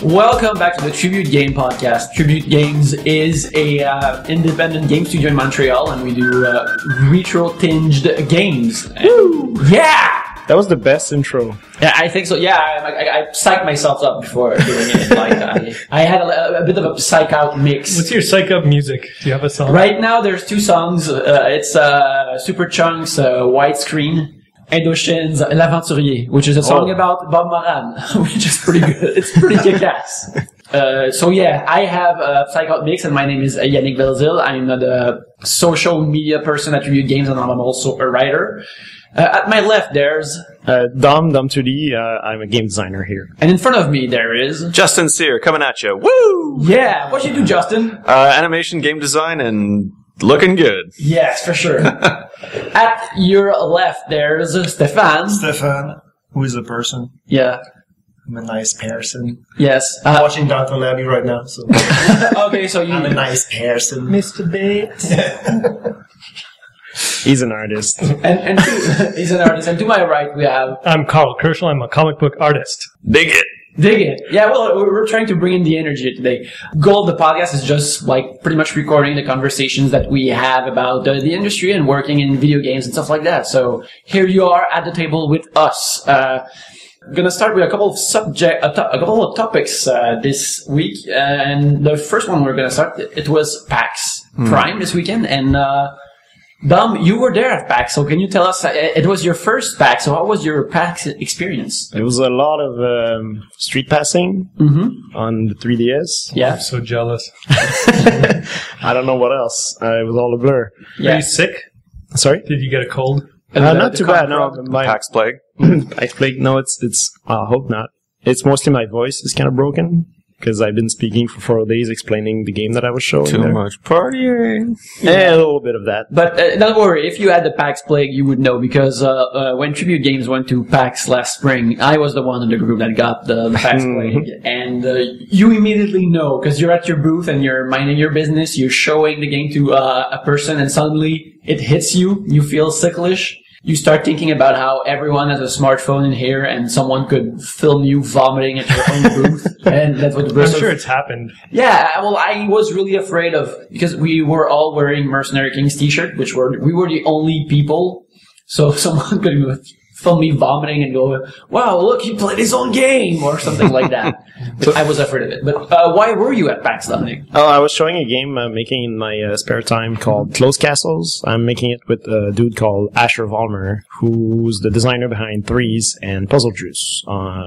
Welcome back to the Tribute Game Podcast. Tribute Games is a independent game studio in Montreal, and we do retro-tinged games. Woo! Yeah! That was the best intro. Yeah, I think so. Yeah, I psyched myself up before doing it. Like I had a bit of a psych out mix. What's your psych up music? Do you have a song? Right now, there's two songs. It's Super Chunk's Widescreen. Indochin's L'Aventurier, which is a song about Bob Moran, which is pretty good. It's pretty kick-ass. So yeah, I have a Psych Out Mix, and my name is Yannick Belzil. I'm the social media person at Tribute Games, and I'm also a writer. At my left, there's Dom 2D. I'm a game designer here. And in front of me, there is Justin Sear coming at you. Woo! Yeah, what you do, Justin? Animation, game design, and looking good. Yes, for sure. At your left, there's Stéphane. Stéphane, who is a person. Yeah. I'm a nice person. Yes. I'm watching Downton Abbey right now, so. Okay, so I'm a nice person. Mr. Bates. He's an artist. and he's an artist. And to my right, we have... I'm Carl Kerschel. I'm a comic book artist. Dig it. Dig it. Yeah, well, we're trying to bring in the energy today. Goal of the podcast is just like pretty much recording the conversations that we have about the industry and working in video games and stuff like that. So here you are at the table with us. I'm gonna start with a couple of topics this week. And the first one we're gonna start, it was PAX Prime this weekend, and Dom, you were there at PAX, so can you tell us, it was your first PAX, so how was your PAX experience? It was a lot of street passing on the 3DS. Yeah. I'm so jealous. I don't know what else. It was all a blur. Yeah. Are you sick? Sorry? Did you get a cold? Not too bad, no. My Pax Plague. PAX Plague, no, it's I hope not. It's mostly my voice is kind of broken, because I've been speaking for 4 days explaining the game that I was showing Too there. much partying. Yeah, a little bit of that. But don't worry, if you had the PAX Plague, you would know, because when Tribute Games went to PAX last spring, I was the one in the group that got the PAX Plague. And you immediately know, because you're at your booth and you're minding your business, you're showing the game to a person, and suddenly it hits you, you feel sicklish. You start thinking about how everyone has a smartphone in here and someone could film you vomiting at your own booth. And that's what I'm sure it's happened. Yeah, well, I was really afraid of, because we were all wearing Mercenary Kings t-shirt, we were the only people. So someone could film me vomiting and go, wow, look, he played his own game, or something like that. But I was afraid of it. But why were you at PAX, Dominic? Oh, I was showing a game I'm making in my spare time called Close Castles. I'm making it with a dude called Asher Vollmer, who's the designer behind Threes and Puzzle Juice,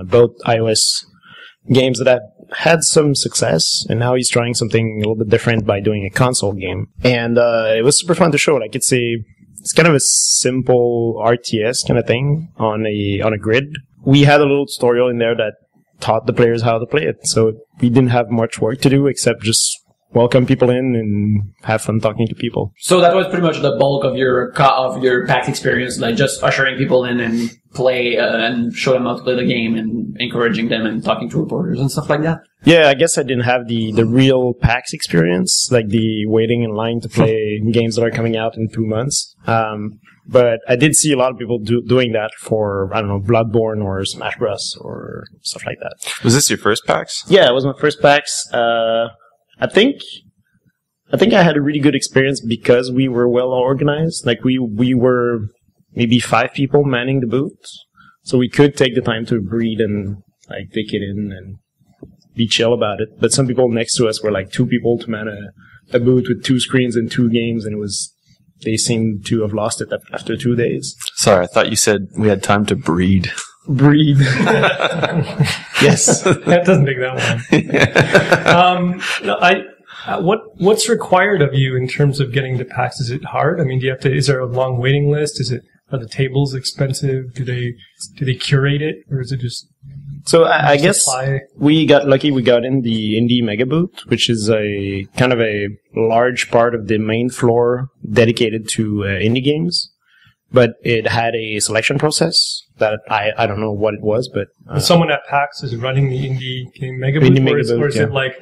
both iOS games that have had some success, and now he's trying something a little bit different by doing a console game. And it was super fun to show. Like, it's kind of a simple RTS kind of thing on a grid. We had a little tutorial in there that taught the players how to play it, so we didn't have much work to do except just welcome people in and have fun talking to people. So that was pretty much the bulk of your PAX experience, like just ushering people in and play and show them how to play the game and encouraging them and talking to reporters and stuff like that. Yeah, I guess I didn't have the real PAX experience, like the waiting in line to play games that are coming out in 2 months. But I did see a lot of people doing that for, I don't know, Bloodborne or Smash Bros. Or stuff like that. Was this your first PAX? Yeah, it was my first PAX. I think I had a really good experience because we were well organized. Like we were maybe 5 people manning the booth, so we could take the time to breathe and like take it in and be chill about it. But some people next to us were like 2 people to man a booth with 2 screens and 2 games, and they seemed to have lost it after 2 days. Sorry, I thought you said we had time to breed. Breathe. Yes. That doesn't take that long. What's required of you in terms of getting to PAX? Is it hard? I mean, is there a long waiting list? Are the tables expensive? Do they curate it, or is it just? So I guess supply? we got lucky. We got in the Indie Mega Booth, which is a kind of a large part of the main floor dedicated to indie games. But it had a selection process that I don't know what it was, but someone at PAX is running the Indie Game Mega Booth, or is it like,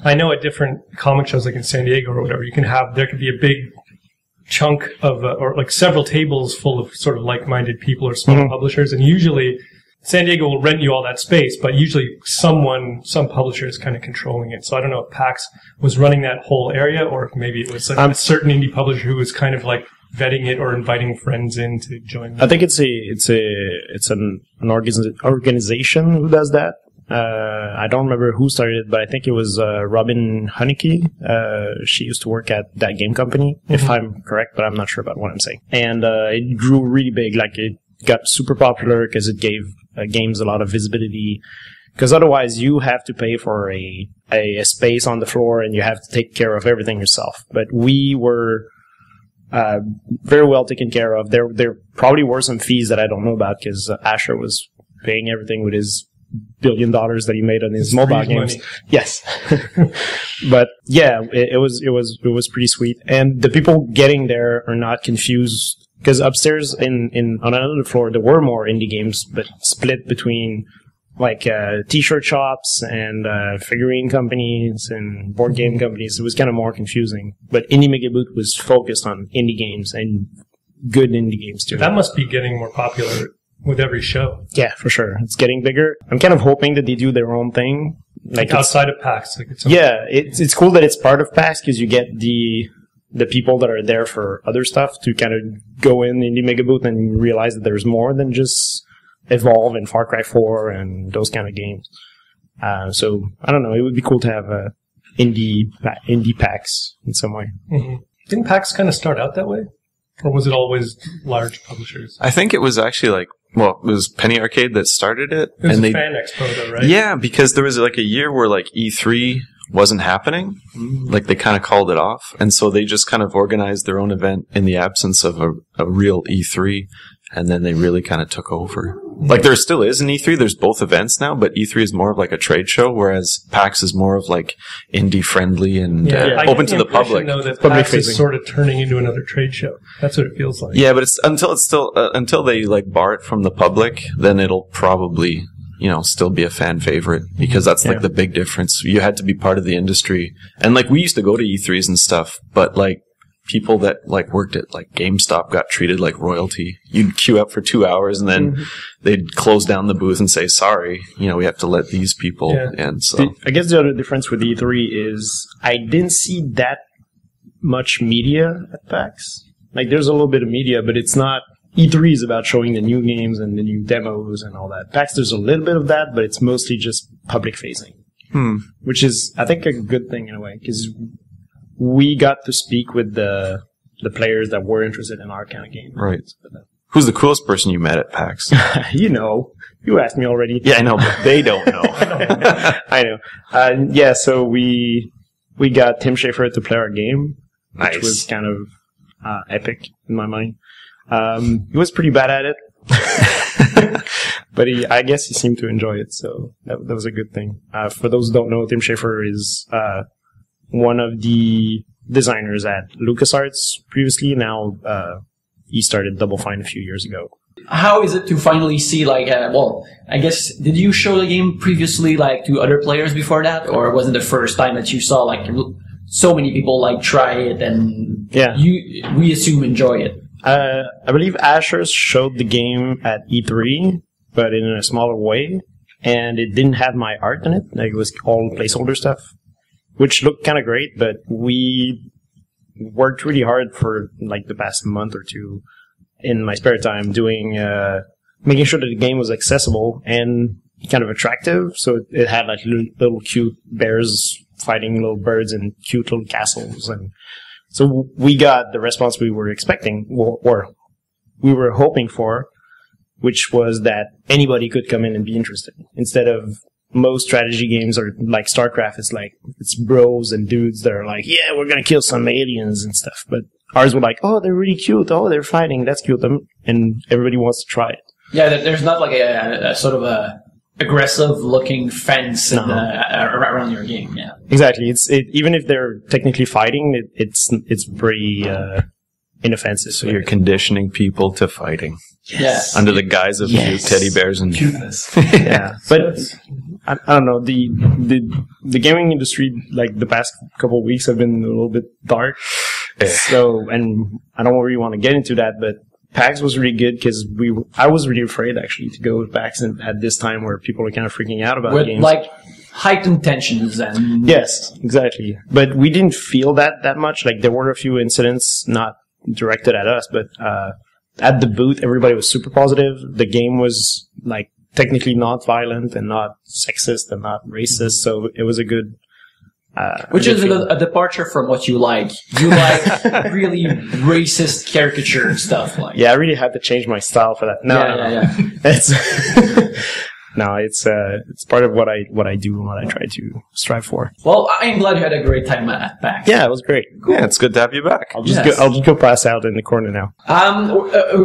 I know at different comic shows like in San Diego or whatever, there could be a big chunk of or like several tables full of sort of like-minded people or small publishers, and usually San Diego will rent you all that space, but usually some publisher is kind of controlling it. So I don't know if PAX was running that whole area, or if maybe it was a certain indie publisher who was kind of like vetting it or inviting friends in to join them. I think it's an organization who does that. I don't remember who started it, but I think it was Robin Hunicke. She used to work at that game company, if I'm correct, but I'm not sure about what I'm saying. And it grew really big. Like, it got super popular because it gave games a lot of visibility. Because otherwise, you have to pay for a space on the floor, and you have to take care of everything yourself. But we were very well taken care of. There probably were some fees that I don't know about, because Asher was paying everything with his $1 billion that he made on his mobile games. Money. Yes. But yeah, it was pretty sweet. And the people getting there are not confused, because upstairs on another floor there were more indie games, but split between like t-shirt shops and figurine companies and board game companies. It was kind of more confusing. But Indie Mega Boot was focused on indie games, and good indie games too. That must be getting more popular with every show. Yeah, for sure. It's getting bigger. I'm kind of hoping that they do their own thing. Like outside of PAX. It's cool that it's part of PAX, because you get the people that are there for other stuff to kind of go in the Indie Mega Booth and realize that there's more than just Evolve and Far Cry 4 and those kind of games. So, I don't know. It would be cool to have indie PAX in some way. Mm-hmm. Didn't PAX kind of start out that way? Or was it always large publishers? I think it was actually like, well, it was Penny Arcade that started it. It was a fan expo though, right? Yeah, because there was like a year where like E3 wasn't happening. Like they kind of called it off. And so they just kind of organized their own event in the absence of a real E3. And then they really kind of took over. Like there still is an E3. There's both events now, but E3 is more of like a trade show, whereas PAX is more of like indie friendly and open to the public. Know that PAX is sort of turning into another trade show. That's what it feels like. Yeah, but until they like bar it from the public, then it'll probably, still be a fan favorite, because that's like the big difference. You had to be part of the industry. And like we used to go to E3s and stuff, but like people that like worked at like GameStop got treated like royalty. You'd queue up for 2 hours and then they'd close down the booth and say, sorry, we have to let these people in. So I guess the other difference with E3 is I didn't see that much media at PAX. Like there's a little bit of media, but it's not. E3 is about showing the new games and the new demos and all that. PAX, there's a little bit of that, but it's mostly just public facing. Which is, I think, a good thing in a way, because we got to speak with the players that were interested in our kind of game. Right. Who's the coolest person you met at PAX? You asked me already. Yeah, I know, but they don't know. I know. So we got Tim Schafer to play our game, which was kind of epic in my mind. He was pretty bad at it, but I guess he seemed to enjoy it, so that was a good thing. For those who don't know, Tim Schafer is one of the designers at LucasArts previously. Now he started Double Fine a few years ago. How is it to finally see, I guess, did you show the game previously, to other players before that? Or was it the first time that you saw, so many people, try it and we assume enjoy it? I believe Asher showed the game at E3, but in a smaller way. And it didn't have my art in it. It was all placeholder stuff, which looked kind of great, but we worked really hard for the past month or two in my spare time doing, making sure that the game was accessible and kind of attractive. So it had little cute bears fighting little birds and cute little castles. And so we got the response we were expecting, or we were hoping for, which was that anybody could come in and be interested. Instead of most strategy games are like StarCraft, it's bros and dudes that are yeah, we're gonna kill some aliens and stuff. But ours were oh, they're really cute. Oh, they're fighting. That's cute. And everybody wants to try it. Yeah, there's not a sort of a aggressive looking fence around your game. Yeah, exactly. Even if they're technically fighting, it's pretty inoffensive. So you're conditioning people to fighting. Yes. Under the guise of cute teddy bears and cuteness. Yeah. But I don't know, the gaming industry the past couple of weeks have been a little bit dark. So, and I don't really want to get into that, but PAX was really good because I was really afraid actually to go to PAX at this time where people are kind of freaking out about With games. like heightened tensions and Yes, exactly. But we didn't feel that much. Like there were a few incidents not directed at us, but at the booth, everybody was super positive. The game was like technically not violent and not sexist and not racist, so it was a good. which is a departure from what you like. You like really racist caricature stuff. Like Yeah, I really had to change my style for that. No, yeah. It's no, it's part of what I do and what I try to strive for. Well, I'm glad you had a great time at PAX. Yeah, it was great. Yeah, it's good to have you back. I'll just Yes. go pass out in the corner now.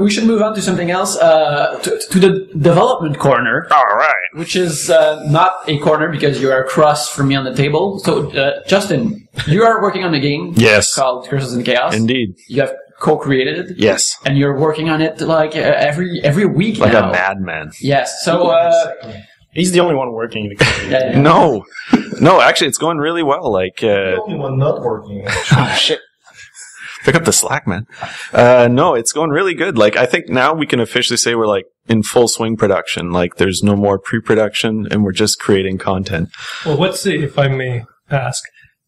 We should move on to something else. To the development corner, All right. which is not a corner because you are across from me on the table. So, Justin, you are working on a game. Yes. Called Curses and Chaos. Indeed. You have co-created. Yes. And you're working on it like every week Like now. a madman. Yes. So, He's the only one working in the company. yeah. No, actually, it's going really well. Like, The only one not working. oh, shit. Pick up the slack, man. No, it's going really good. Like, I think now we can officially say we're like in full swing production. Like, there's no more pre-production and we're just creating content. Well, if I may ask,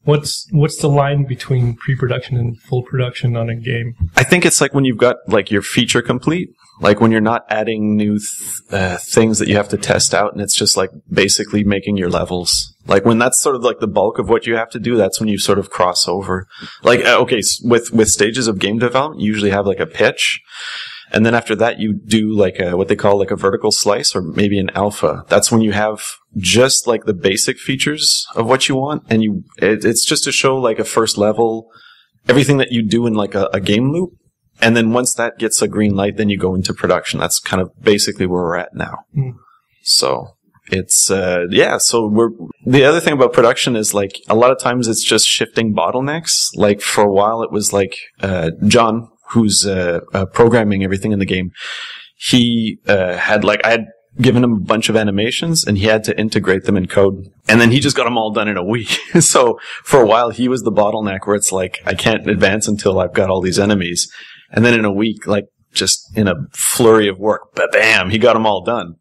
what's the line between pre-production and full production on a game? I think it's like when you've got like your feature complete, like when you're not adding new things that you have to test out, and it's just like basically making your levels. Like when that's sort of like the bulk of what you have to do, that's when you sort of cross over. Like okay, with stages of game development, you usually have like a pitch. And then after that, you do like what they call like a vertical slice or maybe an alpha. That's when you have just like the basic features of what you want. And it's just to show like a first level, everything that you do in like a game loop. And then once that gets a green light, then you go into production. That's kind of basically where we're at now. So it's, so the other thing about production is like a lot of times it's just shifting bottlenecks. Like for a while it was like, John, who's programming everything in the game, he had like I had given him a bunch of animations and he had to integrate them in code, and then he just got them all done in a week. So for a while he was the bottleneck where it's like I can't advance until I've got all these enemies, and then in a week, like just in a flurry of work, bam, he got them all done.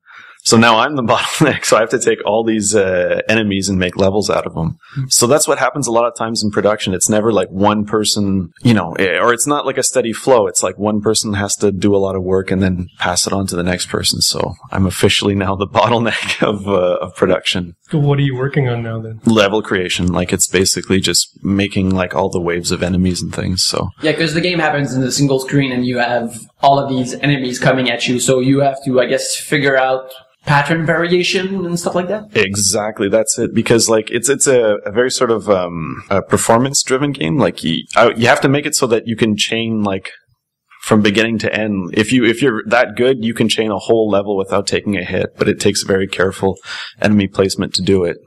So now I'm the bottleneck, so I have to take all these enemies and make levels out of them. So that's what happens a lot of times in production. It's never like one person, or it's not like a steady flow. It's like one person has to do a lot of work and then pass it on to the next person. So I'm officially now the bottleneck of production. So what are you working on now then? Level creation, like it's basically just making like all the waves of enemies and things. So Yeah, because the game happens in a single screen and you have all of these enemies coming at you. So you have to, I guess, figure out pattern variation and stuff like that? Exactly, that's it. Because like it's a very sort of a performance driven game. Like you have to make it so that you can chain like from beginning to end. If you're that good, you can chain a whole level without taking a hit. But it takes very careful enemy placement to do it.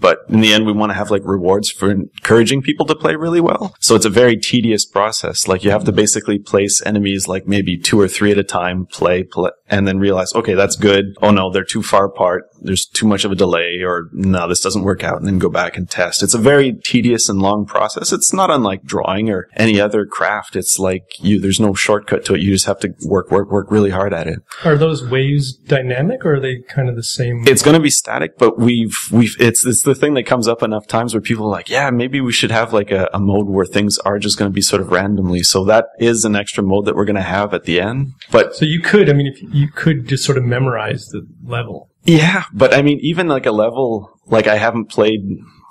But in the end, we want to have like rewards for encouraging people to play really well. So it's a very tedious process. Like you have to basically place enemies like maybe 2 or 3 at a time, play, and then realize, okay, that's good. Oh no, they're too far apart. There's too much of a delay, or no, this doesn't work out, and then go back and test. It's a very tedious and long process. It's not unlike drawing or any other craft. It's like there's no shortcut to it. You just have to work really hard at it. Are those waves dynamic, or are they kind of the same? It's going to be static, but it's the thing that comes up enough times where people are like, yeah, maybe we should have like a mode where things are just going to be sort of randomly. So that is an extra mode that we're going to have at the end. But so you could, if you could just sort of memorize the level. Yeah, but even like a level like I haven't played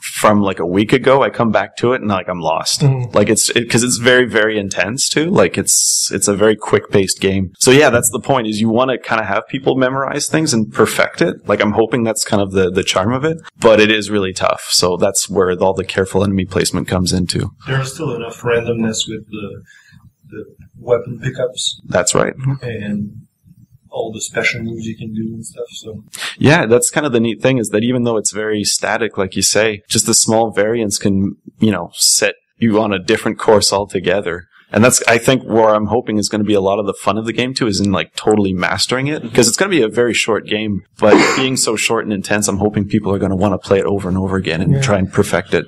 from like a week ago, I come back to it and like I'm lost. Mm-hmm. Like because it's very, very intense too. Like it's a very quick paced game. So yeah, that's the point, is you want to kind of have people memorize things and perfect it. Like I'm hoping that's kind of the charm of it, but it is really tough. So that's where all the careful enemy placement comes into. There's still enough randomness with the weapon pickups. That's right. And all the special moves you can do and stuff. So yeah, that's kind of the neat thing, is that even though it's very static, like you say, just the small variants can, set you on a different course altogether. And that's, I think, where I'm hoping is going to be a lot of the fun of the game too, is in like totally mastering it. Because it's going to be a very short game, but being so short and intense, I'm hoping people are going to want to play it over and over again and try and perfect it.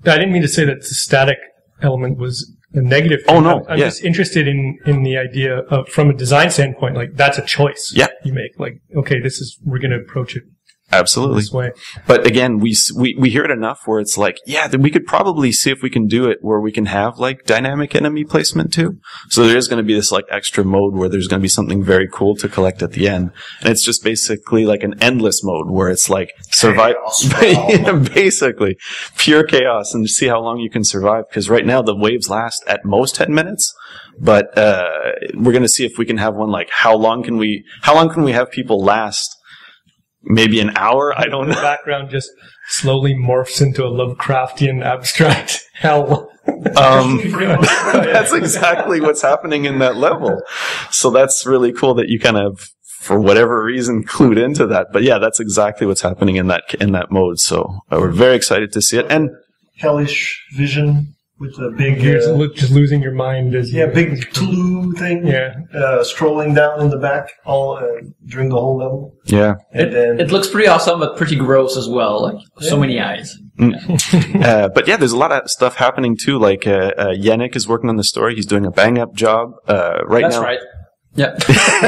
I didn't mean to say that the static element was negative thing. Oh, no. I'm Yeah. just interested in the idea of, from a design standpoint, like that's a choice Yeah. you make. Like, okay, we're going to approach it Absolutely. this way. But again, we hear it enough where it's like, yeah, then we could probably see if we can do it where we can have like dynamic enemy placement too. So there is going to be this like extra mode where there's going to be something very cool to collect at the end. And it's just basically like an endless mode where it's like survive, basically pure chaos and see how long you can survive. Because right now the waves last at most 10 minutes. But, we're going to see if we can have one like, how long can we have people last? Maybe an hour? I don't The know. background just slowly morphs into a Lovecraftian abstract hell. That's exactly what's happening in that level. So that's really cool that you kind of, for whatever reason, clued into that. But yeah, that's exactly what's happening in that mode. So we're very excited to see it. And Hellish vision with a big, You're just losing your mind as you... big Tulu thing. Yeah. Strolling down in the back all during the whole level. yeah, And then It looks pretty awesome, but pretty gross as well. Like so many eyes. but yeah, there's a lot of stuff happening too. Like Yannick is working on the story. He's doing a bang up job right That's now. right. Yeah.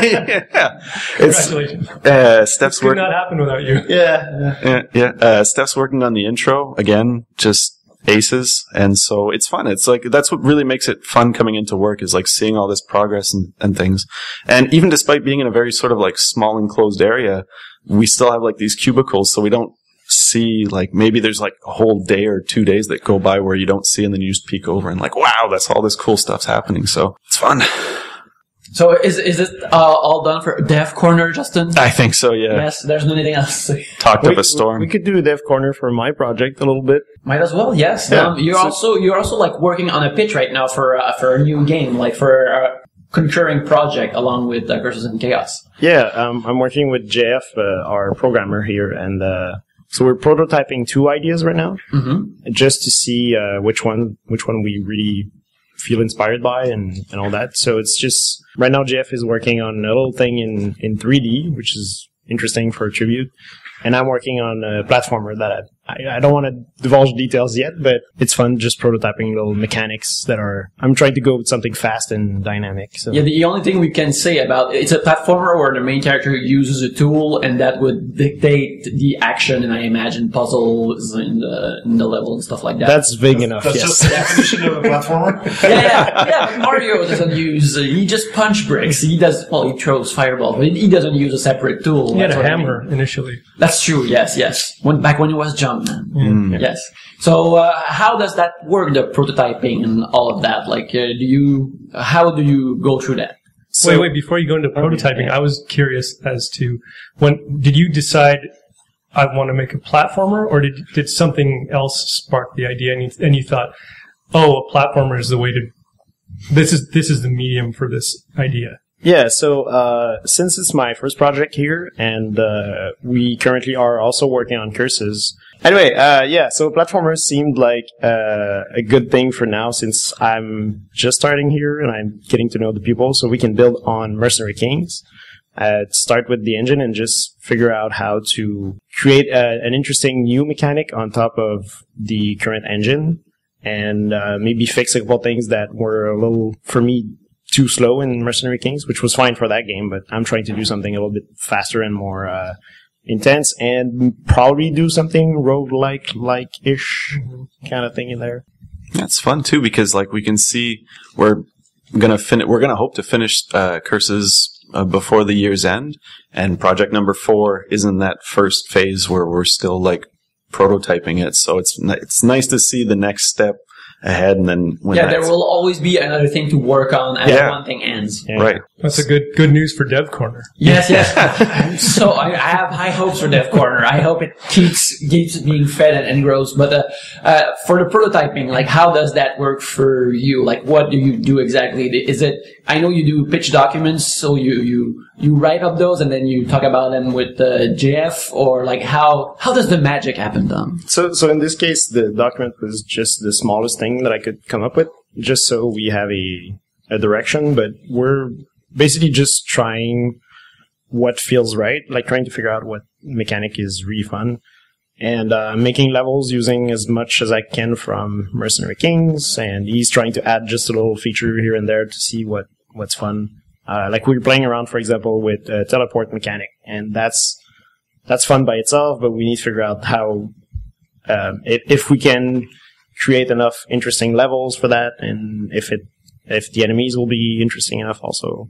Yeah, it's Congratulations. Steph's Could working. not happen without you. Steph's working on the intro again. Just aces, and so it's fun. It's like that's what really makes it fun coming into work is like seeing all this progress and things. And even despite being in a very sort of like small enclosed area, we still have like these cubicles, so we don't see like maybe there's like a whole day or 2 days that go by where you don't see, and then you just peek over and like, wow, that's all this cool stuff's happening. So it's fun. So is it all done for Dev Corner, Justin? I think so. Yeah. Yes, there's anything else. Talked up a storm. We could do Dev Corner for my project a little bit. Might as well, yes. Yeah. You're also like working on a pitch right now for a new game, like for a concurring project along with Curses and Chaos. Yeah, I'm working with JF, our programmer here, and so we're prototyping 2 ideas right now, just to see which one we really feel inspired by and all that. So it's just right now Jeff is working on a little thing in 3D, which is interesting for a tribute, and I'm working on a platformer that I don't want to divulge details yet, but it's fun just prototyping little mechanics that are. I'm trying to go with something fast and dynamic. So Yeah, the only thing we can say about it's a platformer where the main character uses a tool, and that would dictate the action, and I imagine puzzles in the level and stuff like that. that's vague enough. that's Yes. just the definition of a platformer. yeah. But Mario doesn't use. He just punch bricks. He throws fireballs, but he doesn't use a separate tool. He had That's a what I mean. hammer initially. That's true. Yes. Back when he was Jumpman. Yes. So how does that work? The prototyping and all of that. Like, how do you go through that? Wait, before you go into prototyping, I was curious as to when did you decide I want to make a platformer, or did something else spark the idea and you thought, oh, a platformer is the way to this is the medium for this idea. Yeah, so since it's my first project here, and we currently are also working on curses. Anyway, so platformers seemed like a good thing for now, since I'm just starting here and I'm getting to know the people, so we can build on Mercenary Kings. Start with the engine and just figure out how to create an interesting new mechanic on top of the current engine, and maybe fix a couple things that were a little, for me, too slow in Mercenary Kings, which was fine for that game, but I'm trying to do something a little bit faster and more intense, and probably do something roguelike-ish kind of thing in there. That's fun too, because like we can see we're gonna hope to finish Curses before the year's end, and project number 4 is in that first phase where we're still like prototyping it. So it's nice to see the next step ahead, and then when there will always be another thing to work on as one thing ends. Yeah. right. That's a good news for Dev Corner. Yes. So I have high hopes for Dev Corner. I hope it keeps being fed and grows. But for the prototyping, like, how does that work for you? Like, what do you do exactly? Is it? I know you do pitch documents, so you write up those and then you talk about them with JF, or like how does the magic happen, Dom? So in this case, the document was just the smallest thing that I could come up with, just so we have a direction, but we're basically just trying what feels right, like trying to figure out what mechanic is really fun. and making levels using as much as I can from Mercenary Kings, and he's trying to add just a little feature here and there to see what's fun. Like we were playing around, for example, with teleport mechanic, and that's fun by itself, but we need to figure out how if we can create enough interesting levels for that, and if the enemies will be interesting enough also.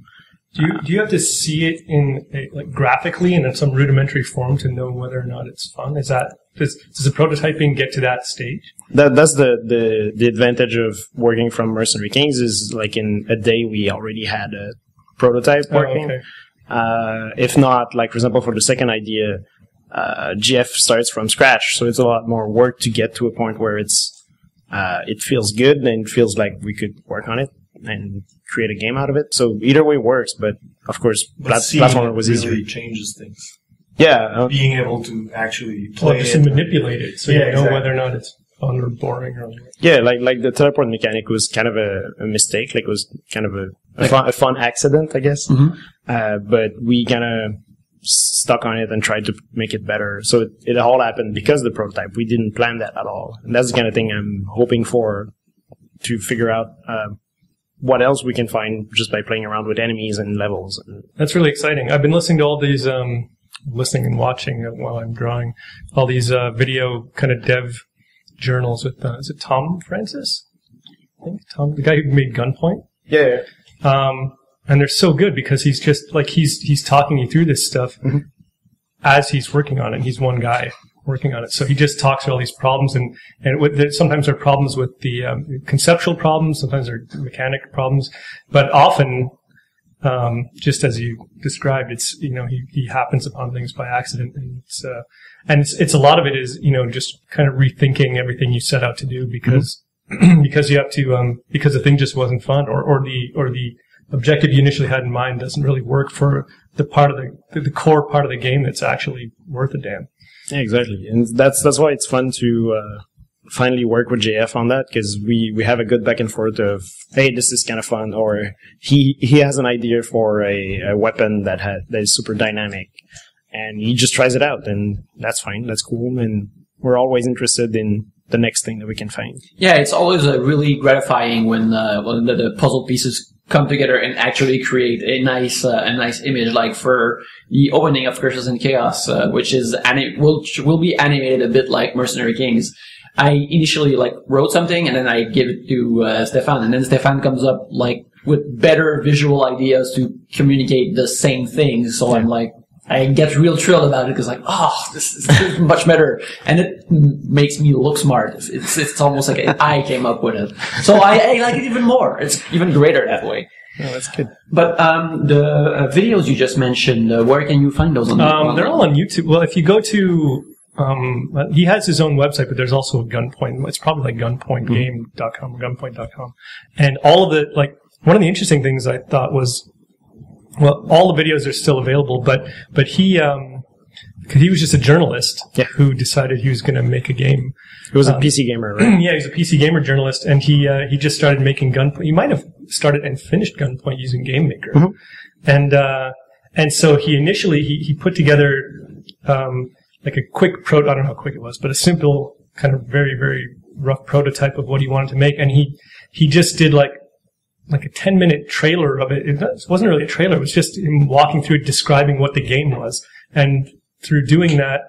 Do you have to see it in like graphically and in some rudimentary form to know whether or not it's fun? Does the prototyping get to that stage? That's the advantage of working from Mercenary Kings is like in a day we already had a prototype working. Okay. If not, like for example, for the second idea, GF starts from scratch, so it's a lot more work to get to a point where it feels good and it feels like we could work on it and create a game out of it. So either way works, but of course, platformer was really easier. Changes things. Yeah, Being able to actually play just it. manipulate it, so Yeah, you know exactly. whether or not it's fun or boring or. yeah, like the teleport mechanic was kind of a mistake. Like it was kind of a fun accident, I guess. But we kind of stuck on it and tried to make it better. So it all happened because of the prototype. We didn't plan that at all, and that's the kind of thing I'm hoping for to figure out. What else we can find just by playing around with enemies and levels. That's really exciting. I've been listening to all these, listening and watching while I'm drawing, all these video kind of dev journals with, is it Tom Francis? I think Tom, the guy who made Gunpoint. Yeah. And they're so good because he's just like, he's talking you through this stuff as he's working on it. He's one guy working on it. So he just talks through all these problems, and sometimes there are problems with the conceptual problems, sometimes there are mechanic problems, but often, just as you described, it's, he happens upon things by accident, and it's a lot of it is, just kind of rethinking everything you set out to do because, because you have to, because the thing just wasn't fun, or the objective you initially had in mind doesn't really work for the part of the core part of the game that's actually worth a damn. Yeah, exactly. And that's why it's fun to finally work with JF on that, because we have a good back and forth of, hey, this is kind of fun, or he has an idea for a weapon that is super dynamic, and he just tries it out, and that's fine, that's cool, and we're always interested in the next thing that we can find. Yeah, it's always really gratifying when the puzzle pieces come together and actually create a nice image, like for the opening of Curses and Chaos, which is will be animated a bit like Mercenary Kings. I initially wrote something and then I give it to Stefan, and then Stefan comes up with better visual ideas to communicate the same things. So yeah. I get real thrilled about it because this is much better, and it makes me look smart. It's almost like I came up with it, so I like it even more. It's even greater that way. Oh, that's good. But the videos you just mentioned, where can you find those? They're all on YouTube. Well, if you go to he has his own website, but there's also a Gunpoint. It's probably like gunpointgame.com or gunpoint.com, and all of the one of the interesting things I thought was. Well, all the videos are still available, but he, cause he was just a journalist who decided he was going to make a game. He was a PC gamer, right? Yeah, he was a PC gamer journalist, and he just started making Gunpoint. He might have started and finished Gunpoint using Game Maker. And so he initially, he put together, a quick I don't know how quick it was, but a simple kind of very, very rough prototype of what he wanted to make. And he just did like a 10-minute trailer of it. It wasn't really a trailer. It was just him walking through it, describing what the game was. And through doing that,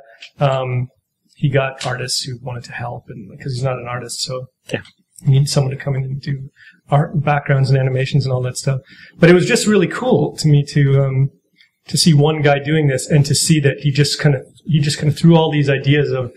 he got artists who wanted to help, and because he's not an artist, so he needed someone to come in and do art and backgrounds and animations and all that stuff. But it was just really cool to me to see one guy doing this and to see that he just kind of threw all these ideas of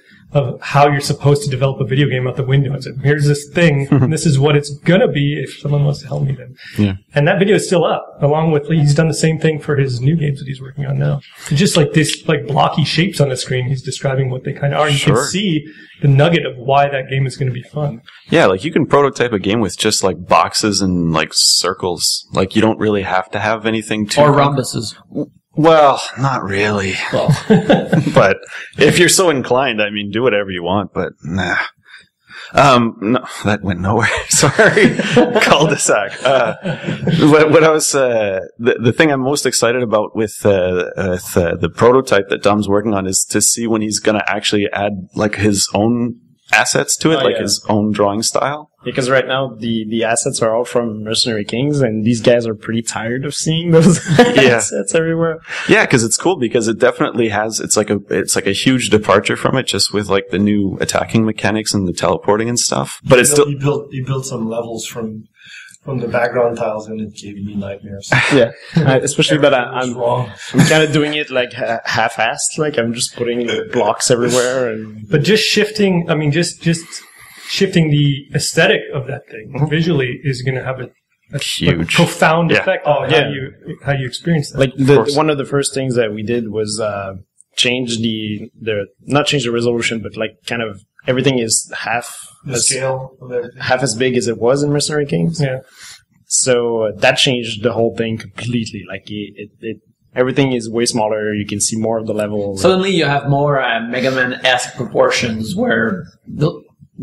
how you're supposed to develop a video game out the window and said, here's this thing, and this is what it's gonna be if someone wants to help me then. Yeah. And that video is still up, along with, he's done the same thing for his new games that he's working on now. It's just this blocky shapes on the screen, he's describing what they kind of are. You can see the nugget of why that game is gonna be fun. Yeah, you can prototype a game with just boxes and circles. You don't really have to have anything too. Or rhombuses. Well, not really. Well. But if you're so inclined, do whatever you want, but nah. No, that went nowhere. Sorry. Cul-de-sac. What I was, the thing I'm most excited about with the prototype that Dom's working on is to see when he's going to actually add like his own assets to it, his own drawing style. Because right now the assets are all from Mercenary Kings, and these guys are pretty tired of seeing those assets everywhere. Yeah, because it's cool because it definitely has. It's like a huge departure from it, just with like the new attacking mechanics and the teleporting and stuff. But it's still he built some levels from the background tiles, and it gave me nightmares. Yeah, especially that I'm wrong. kind of doing it like half-assed, like I'm just putting blocks everywhere. But just shifting, I mean, just shifting the aesthetic of that thing visually is going to have a huge, profound effect on how you experience that. Like one of the first things that we did was change not change the resolution, but like kind of everything is half as big as it was in Mercenary Kings. Yeah. So that changed the whole thing completely. Like everything is way smaller. You can see more of the level. Suddenly you have more Mega Man-esque proportions where the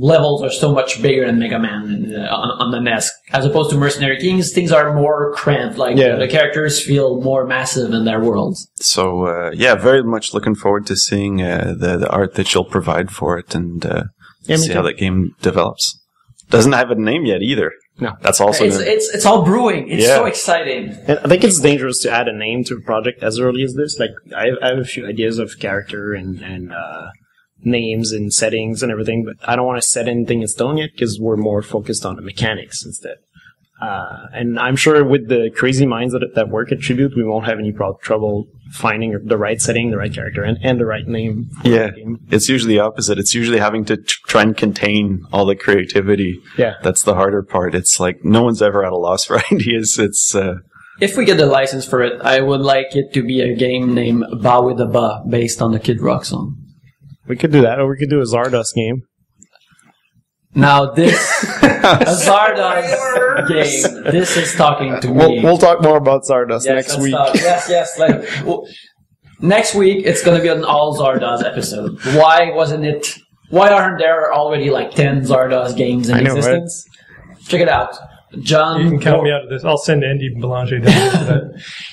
levels are so much bigger than Mega Man on the NES. As opposed to Mercenary Kings, things are more cramped. Like the characters feel more massive in their worlds. So, very much looking forward to seeing the art that you'll provide for it and see how that game develops. Doesn't have a name yet either. No. That's also... It's all brewing. It's so exciting. And I think it's dangerous to add a name to a project as early as this. Like, I have a few ideas of character and names and settings and everything, but I don't want to set anything in stone yet because we're more focused on the mechanics instead. And I'm sure with the crazy minds that work at Tribute, we won't have any trouble finding the right setting, the right character, and the right name. Yeah, it's usually the opposite. It's usually having to try and contain all the creativity. Yeah. That's the harder part. It's like no one's ever at a loss for ideas. It's... If we get the license for it, I would like it to be a game named Ba with a Ba, based on the Kid Rock song. We could do that, or we could do a Zardos game. Now this, a Zardos game, this is talking to me. We'll talk more about Zardos next week. Yes. Next week, it's going to be an all Zardos episode. Why aren't there already like 10 Zardos games in existence? Right? Check it out. John... You can count me out of this. I'll send Andy Belanger down to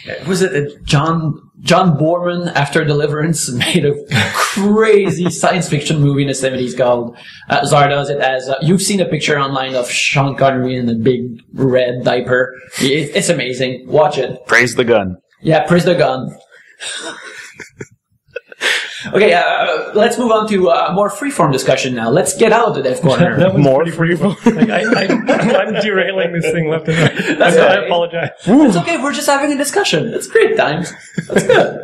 that. Was it John Borman, after Deliverance, made a crazy science fiction movie in the 70s called Zardos. It has... you've seen a picture online of Sean Connery in a big red diaper. It's amazing. Watch it. Praise the gun. Yeah, praise the gun. Okay, let's move on to a more freeform discussion now. Let's get out of the Dev Corner. That was more freeform. I'm derailing this thing left and right. I apologize. It's okay, we're just having a discussion. It's great times. That's good.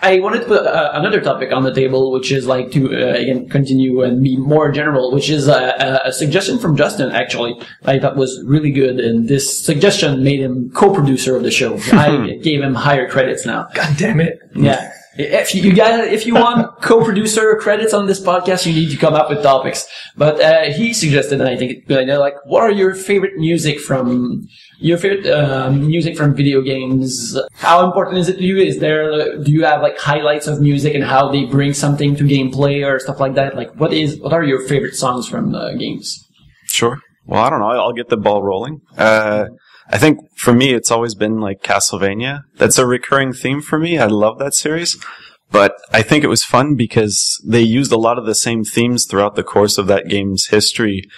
I wanted to put another topic on the table, which is like to, again, continue and be more general, which is a suggestion from Justin, actually, I thought was really good, and this suggestion made him co-producer of the show. I gave him higher credits now. God damn it. Yeah. If you want co-producer credits on this podcast, you need to come up with topics. But he suggested, and I think it's a good idea, like, what are your favorite music from video games? How important is it to you? Do you have like highlights of music and how they bring something to gameplay or stuff like that? Like, what are your favorite songs from games? Sure. Well, I don't know. I'll get the ball rolling. I think for me, it's always been like Castlevania. That's a recurring theme for me. I love that series. But I think it was fun because they used a lot of the same themes throughout the course of that game's history.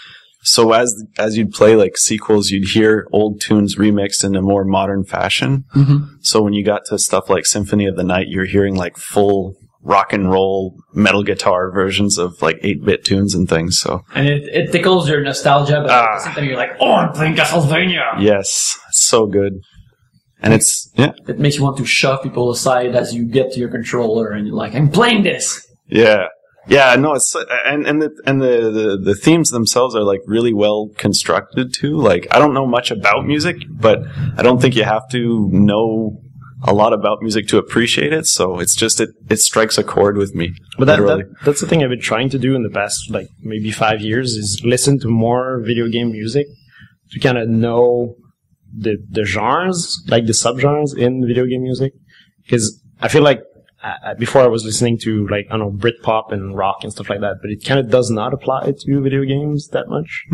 So as you'd play like sequels, you'd hear old tunes remixed in a more modern fashion. Mm-hmm. So when you got to stuff like Symphony of the Night, you're hearing like full rock and roll metal guitar versions of like 8-bit tunes and things. So and it tickles your nostalgia, but at the same time you're like, oh, I'm playing Castlevania. Yes, so good. And it makes you want to shove people aside as you get to your controller and you're like, I'm playing this. Yeah. Yeah, no, it's and the themes themselves are like really well constructed too. Like, I don't know much about music, but I don't think you have to know a lot about music to appreciate it. So it's just it strikes a chord with me. But that's the thing I've been trying to do in the past like maybe 5 years is listen to more video game music to kind of know the genres, like the subgenres in video game music, because I feel like before I was listening to like, I don't know, Britpop and rock and stuff like that, but it kind of does not apply to video games that much.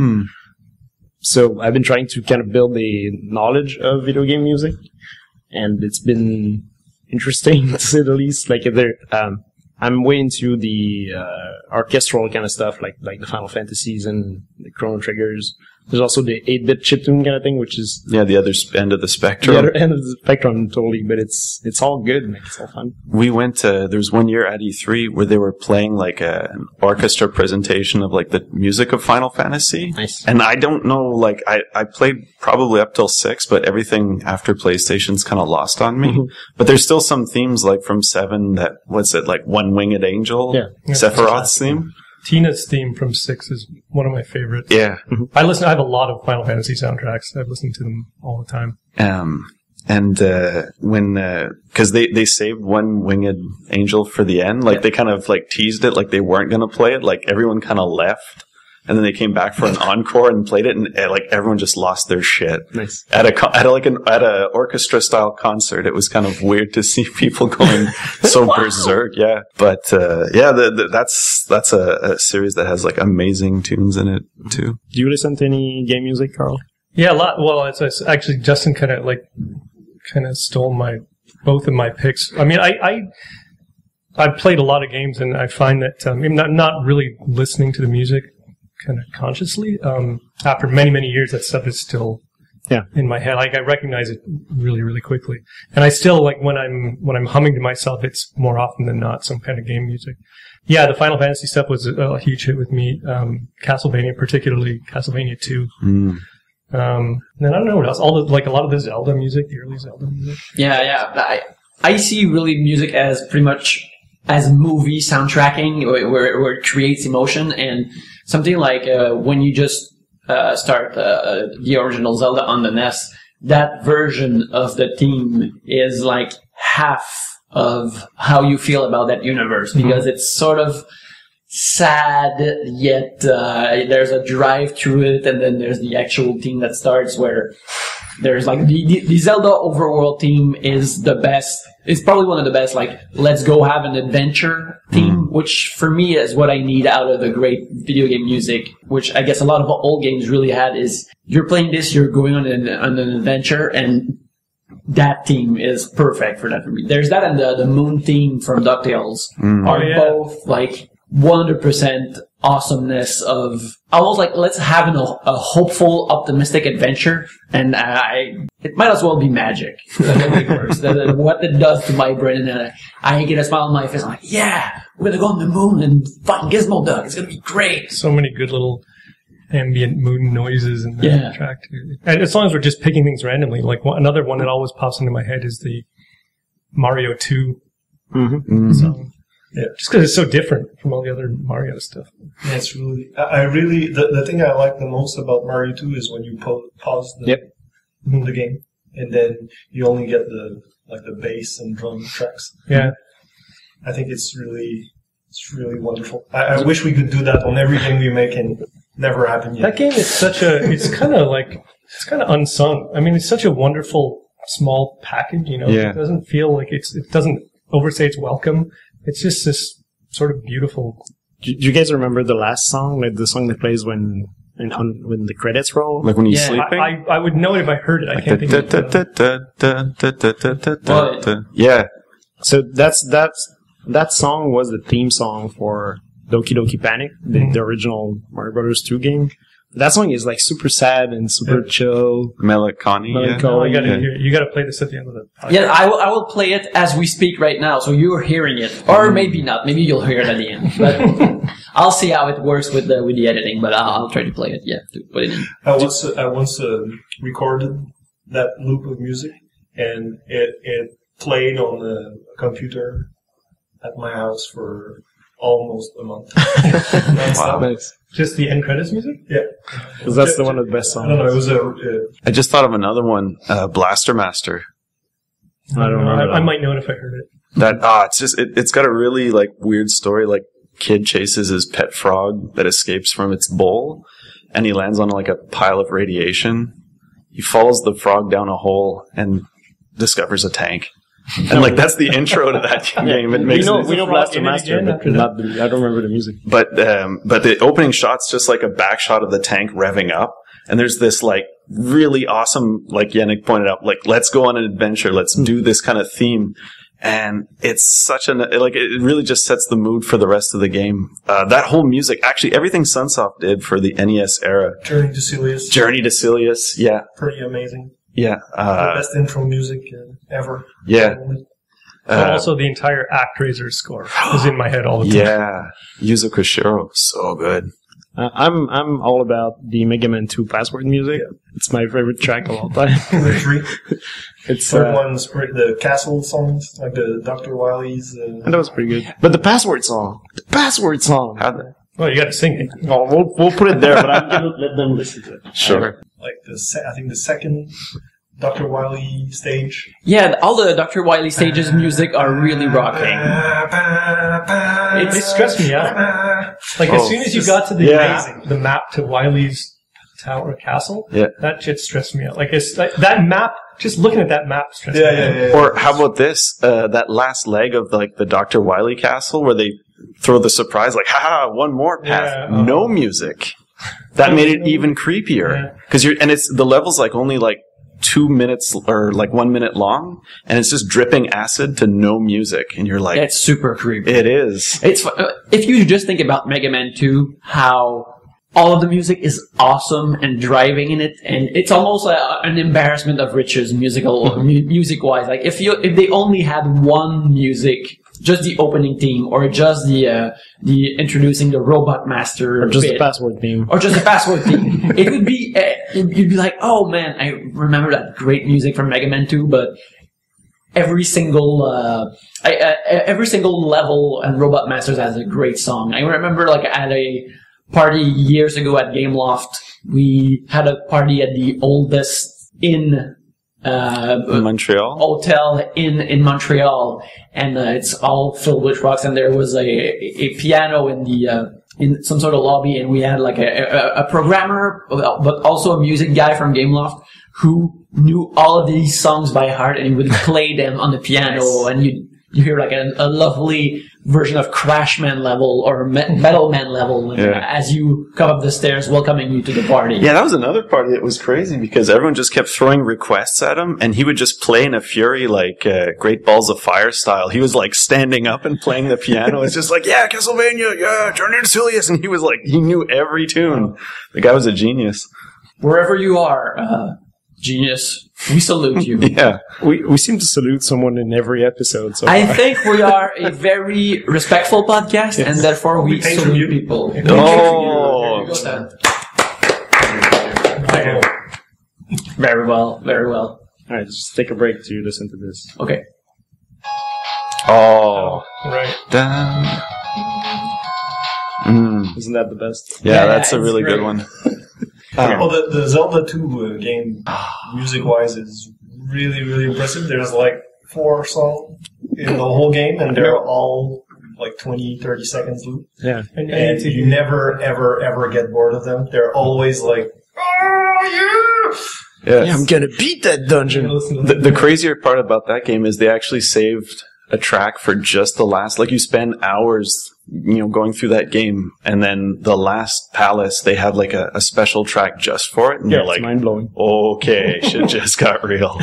So I've been trying to kind of build a knowledge of video game music, and it's been interesting to say the least. Like I'm way into the orchestral kind of stuff, like the Final Fantasies and the Chrono Triggers. There's also the 8-bit chiptune kind of thing, which is the other end of the spectrum. The other end of the spectrum, totally. But it's all good, and it's all fun. We went to, there was one year at E3 where they were playing like an orchestra presentation of like the music of Final Fantasy. Nice. And I don't know, like I played probably up till 6, but everything after PlayStation's kind of lost on me. But there's still some themes like from 7 that, what's it, like One Winged Angel? Yeah. Sephiroth's theme? Tina's theme from 6 is one of my favorites. Yeah. I have a lot of Final Fantasy soundtracks. I've listened to them all the time. Cause they saved One Winged Angel for the end, like they kind of like teased it, like they weren't gonna play it, like everyone kind of left. And then they came back for an encore and played it, and like everyone just lost their shit. Nice. At a orchestra style concert. It was kind of weird to see people going so berserk. Yeah, but that's a series that has like amazing tunes in it too. Do you listen to any game music, Carl? Yeah, a lot. Well, it's actually Justin kind of stole both of my picks. I mean, I've played a lot of games, and I find that I'm not really listening to the music kind of consciously. After many, many years, that stuff is still in my head. Like I recognize it really, really quickly. And I still like when I'm humming to myself, it's more often than not some kind of game music. Yeah, the Final Fantasy stuff was a huge hit with me. Castlevania, particularly Castlevania 2. Then I don't know what else. A lot of the Zelda music, the early Zelda music. Yeah. I see really music as pretty much as movie soundtracking, where it creates emotion, and something like when you just start the original Zelda on the NES, that version of the theme is like half of how you feel about that universe, because it's sort of sad, yet there's a drive through it, and then there's the actual theme that starts where there's like the Zelda overworld theme is the best. It's probably one of the best, like, let's go have an adventure theme, which for me is what I need out of the great video game music, which I guess a lot of old games really had, is you're playing this, you're going on an adventure, and that theme is perfect for that for me. There's that, and the Moon theme from DuckTales are both like 100% awesomeness of almost like let's have a hopeful, optimistic adventure, and it might as well be magic. What it does to my brain, and I get a smile on my face. I'm like, yeah, we're gonna go on the moon and find Gizmo Duck. It's gonna be great. So many good little ambient moon noises in the track too. And as long as we're just picking things randomly, like another one that always pops into my head is the Mario 2 song. Yeah, just because it's so different from all the other Mario stuff. Yeah, it's really, the thing I like the most about Mario 2 is when you pause the game, and then you only get the bass and drum tracks. Yeah. I think it's really wonderful. I wish we could do that on every game we make, and never happened yet. That game is it's kind of unsung. I mean, it's such a wonderful small package, you know. Yeah. It doesn't feel like it doesn't overstay its welcome. It's just this sort of beautiful. Do you guys remember the last song, like the song that plays when the credits roll? Like when you're sleeping? I would know it if I heard it. I can't think of it. Yeah. So that song was the theme song for Doki Doki Panic, the original Mario Brothers 2 game. That song is like super sad and super chill. Melancholy. No, I gotta hear it. You gotta play this at the end of the podcast. Yeah, I will play it as we speak right now, so you're hearing it. Or maybe not. Maybe you'll hear it at the end. But I'll see how it works with the editing, but I'll try to play it, to put it in. I once recorded that loop of music, and it played on the computer at my house for almost a month. Wow. Nice. Just the end credits music? Yeah. Because that's one of the best songs. I don't know, it was I just thought of another one, Blaster Master. I don't know. I might know it if I heard it. It's got a really like weird story. Like, kid chases his pet frog that escapes from its bowl, and he lands on like a pile of radiation. He follows the frog down a hole and discovers a tank. And like that's the intro to that game. It makes we know Blaster Master, but I don't remember the music. But the opening shot's just like a back shot of the tank revving up, and there's this like really awesome, like Yannick pointed out, like let's go on an adventure, let's do this kind of theme, and it's such it really just sets the mood for the rest of the game. That whole music, actually, everything Sunsoft did for the NES era. Journey to Silius, yeah, pretty amazing. Yeah, the best intro music ever. Yeah. But also the entire ActRaiser score is in my head all the time. Yeah, Yuzo Koshiro, so good. I'm all about the Mega Man 2 password music. Yeah. It's my favorite track of all time. The three. It's third one's the castle songs, like the Dr. Wily's. And that was pretty good. But the password song. Well, you got to sing it. Oh, we'll put it there, but I'm going to let them listen to it. Sure. Like I think the second Dr. Wily stage. Yeah, all the Dr. Wily stages music are really rocking. It stressed me out. Like as soon as you got to the map to Wily's tower castle, that shit stressed me out. Like it's like that map. Just looking at that map stressed me out. Yeah. Or how about this? That last leg of like the Dr. Wily castle where they throw the surprise, like, haha, one more path, no music. That made it even creepier because it's the level's like only like 2 minutes or like 1 minute long, and it's just dripping acid to no music, and you're like, it's super creepy. It is. It's if you just think about Mega Man 2, how all of the music is awesome and driving in it, and it's almost an embarrassment of riches music wise. Like if they only had one music. Just the opening theme, or just the introducing the Robot Master, or just the password theme, it would be you'd be like, oh man, I remember that great music from Mega Man 2, but every single level and Robot Masters has a great song. I remember like at a party years ago at Gameloft, we had a party at the oldest in Montreal hotel in Montreal, and it's all filled with rocks, and there was a piano in some sort of lobby, and we had like a programmer but also a music guy from Gameloft who knew all of these songs by heart, and he would play them on the piano, and you hear like a lovely version of Crash Man level or Metal Man level as you come up the stairs welcoming you to the party. Yeah, that was another party that was crazy because everyone just kept throwing requests at him, and he would just play in a fury like Great Balls of Fire style. He was like standing up and playing the piano. It's just like, yeah, Castlevania, yeah, Journey to Silius, and he was like, he knew every tune. The guy was a genius. Wherever you are, genius, we salute you. Yeah. We seem to salute someone in every episode. So I think we are a very respectful podcast, and therefore we salute people. Oh. Very well, very well. All right, just take a break to listen to this. Okay. Oh. Right. Damn. Isn't that the best? Yeah, that's a really good one. Well, the Zelda 2 game, music-wise, is really, really impressive. There's like 4 songs in the whole game, and they're all like 20, 30 seconds loop. Yeah. And you never, ever, ever get bored of them. They're always like, oh, yeah. Yeah, I'm gonna beat that dungeon. The crazier part about that game is they actually saved a track for just the last, like you spend hours, going through that game, and then the last palace, they have like a special track just for it, and you're like, mind blowing. Okay, shit just got real.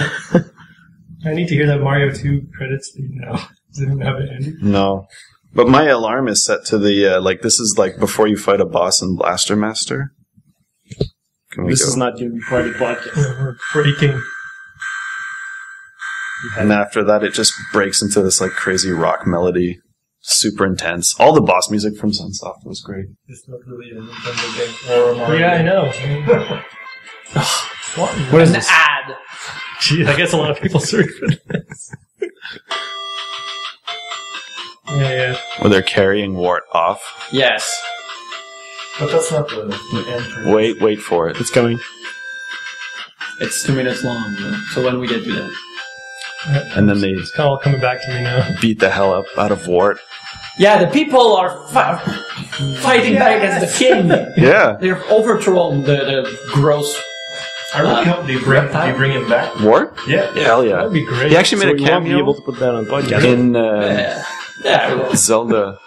I need to hear that Mario 2 credits thing now. Does it even have an ending? No. But my alarm is set to the, this is like before you fight a boss in Blaster Master. This is not going to be part of the podcast. We're breaking. And after that, it just breaks into this like crazy rock melody. Super intense. All the boss music from Sunsoft was great. It's not really a Nintendo game or a Mario Yeah, I game. know. What is An this? ad. Gee, I guess a lot of people search for this. Yeah. Where they're carrying Wart off. Yes. But that's not the end. Wait for it. It's coming. It's 2 minutes long, so when we get to that. And then they It's kind of all coming back to me now. beat the hell up out of Wart. Yeah, the people are fighting back against the king. Yeah. They've overthrown the gross I really hope they bring him back. Warp? Yeah. Hell yeah. That'd be great. He actually So made we a won't be cameo able to put that on podcast. in Yeah. Zelda.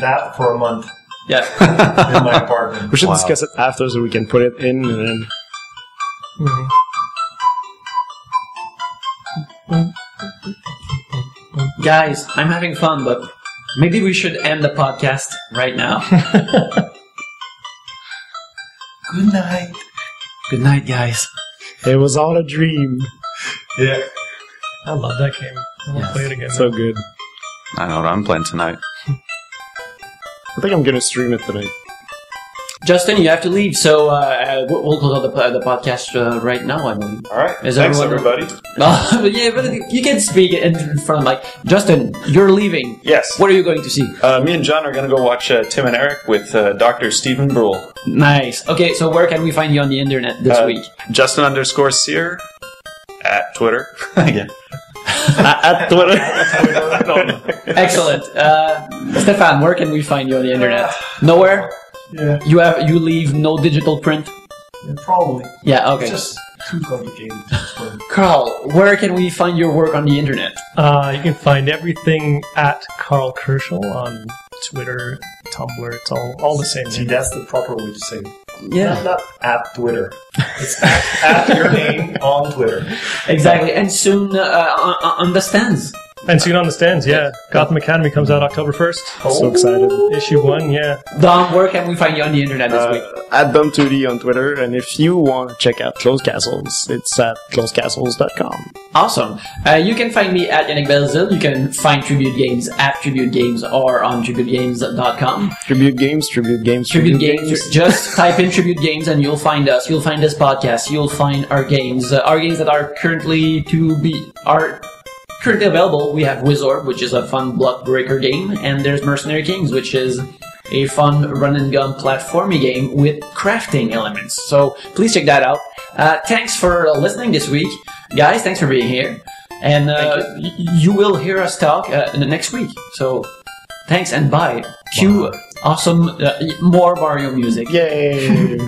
That for a month Yeah. in my apartment. We should Wow. discuss it after so we can put it in and then. Guys, I'm having fun, but maybe we should end the podcast right now. Good night. Good night, guys. It was all a dream. Yeah. I love that game. I want to play it again. So good. I know what I'm playing tonight. I think I'm gonna stream it tonight. Justin, you have to leave, so we'll close out the podcast right now, I believe. All right. Is Thanks, everyone- everybody. Yeah, but you can speak in front of Mike. Justin, you're leaving. Yes. What are you going to see? Me and John are going to go watch Tim and Eric with Dr. Stephen Brule. Nice. Okay, so where can we find you on the internet this week? Justin_Sear at Twitter. Again. At Twitter. Excellent. Stefan, where can we find you on the internet? Nowhere? Yeah. You leave no digital print? Yeah, probably. Yeah, okay. It's just too complicated to explain. Carl, where can we find your work on the internet? You can find everything at Carl Kerschel on Twitter, Tumblr. It's all the same. See, that's the proper way to say it. Yeah. Not at Twitter. It's at your name on Twitter. Exactly. And soon on the stands. And soon on the stands, yeah. Gotham Academy comes out October 1st. So excited. Issue 1, yeah. Dom, where can we find you on the internet this week? At Dom2D on Twitter, and if you want to check out Closed Castles, it's at closecastles.com. Awesome. You can find me at Yannick Belzil. You can find Tribute Games at Tribute Games or on tributegames.com. Tribute Games, Tribute Games, Tribute Games. Just type in Tribute Games and you'll find us. You'll find this podcast. You'll find our games. Our games that are currently available. We have Wizorb, which is a fun block breaker game, and there's Mercenary Kings, which is a fun run and gun platformy game with crafting elements. So please check that out. Thanks for listening this week, guys. Thanks for being here, and you will hear us talk in the next week. So thanks and bye. Cue awesome more Mario music. Yay!